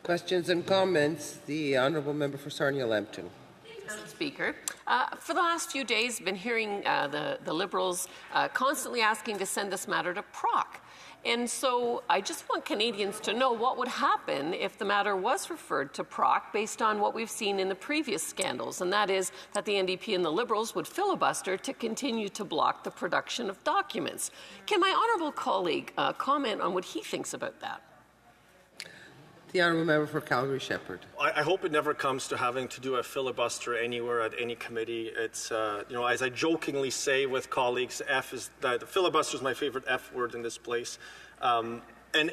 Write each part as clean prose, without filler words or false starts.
Questions and comments. The Honourable Member for Sarnia-Lambton. Mr. Speaker, for the last few days, I've been hearing the Liberals constantly asking to send this matter to PROC. And so I just want Canadians to know what would happen if the matter was referred to PROC based on what we've seen in the previous scandals, and that is that the NDP and the Liberals would filibuster to continue to block the production of documents. Can my honourable colleague comment on what he thinks about that? The Honourable Member for Calgary-Shepherd. I hope it never comes to having to do a filibuster anywhere at any committee. It's, as I jokingly say with colleagues, the filibuster is my favorite F word in this place. And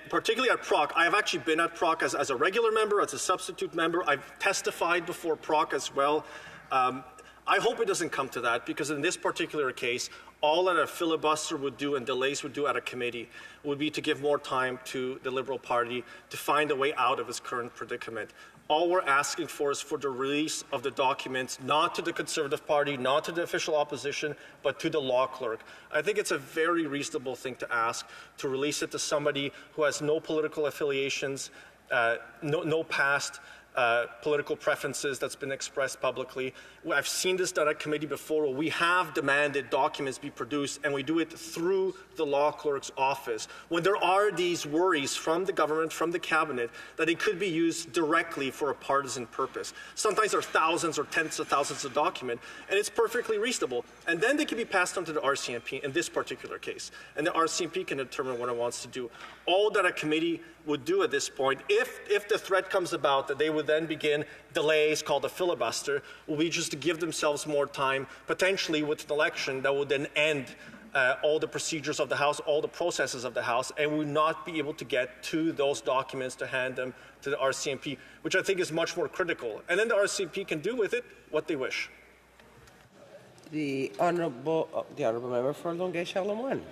particularly at PROC, I have actually been at PROC as a regular member, as a substitute member. I've testified before PROC as well. I hope it doesn't come to that, because in this particular case, all that a filibuster would do and delays would do at a committee would be to give more time to the Liberal Party to find a way out of its current predicament. All we're asking for is for the release of the documents, not to the Conservative Party, not to the official opposition, but to the law clerk. I think it's a very reasonable thing to ask, to release it to somebody who has no political affiliations, no past political preferences that's been expressed publicly. I've seen this done at committee before, where we have demanded documents be produced, and we do it through the law clerk's office. When there are these worries from the government, from the cabinet, that it could be used directly for a partisan purpose. Sometimes there are thousands or tens of thousands of documents, and it's perfectly reasonable. And then they can be passed on to the RCMP in this particular case, and the RCMP can determine what it wants to do. All that a committee would do at this point, if the threat comes about that they would then begin delays called a filibuster, will be just to give themselves more time, potentially with an election that would then end all the procedures of the House, all the processes of the House, and we would not be able to get to those documents to hand them to the RCMP, which I think is much more critical. And then the RCMP can do with it what they wish. The Honourable Member for Longueuil-Charlemagne.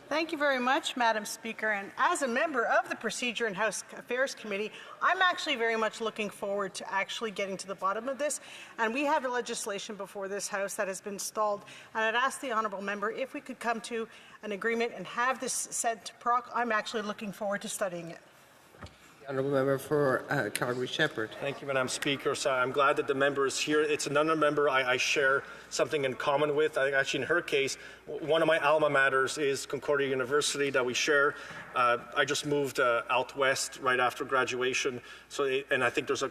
Thank you very much, Madam Speaker. And as a member of the Procedure and House Affairs Committee, I'm actually very much looking forward to actually getting to the bottom of this. And we have legislation before this House that has been stalled. And I'd ask the Honourable Member if we could come to an agreement and have this sent to PROC. I'm actually looking forward to studying it. Honourable Member for Calgary-Shepherd. Thank you, Madam Speaker. So I'm glad that the member is here. It's another member I share something in common with. I think actually in her case, one of my alma maters is Concordia University that we share. I just moved out west right after graduation, and I think there's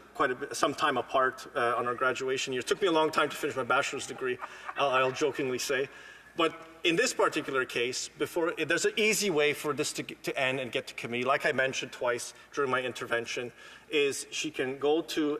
some time apart on our graduation year. It took me a long time to finish my bachelor's degree, I'll jokingly say. But in this particular case, there's an easy way for this to end and get to committee. Like I mentioned twice during my intervention, is she can go to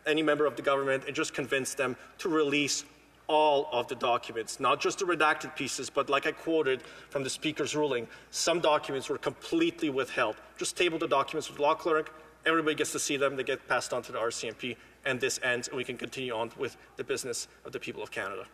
any member of the government and just convince them to release all of the documents, not just the redacted pieces, but like I quoted from the Speaker's ruling, some documents were completely withheld. Just table the documents with the law clerk, everybody gets to see them, they get passed on to the RCMP, and this ends, and we can continue on with the business of the people of Canada.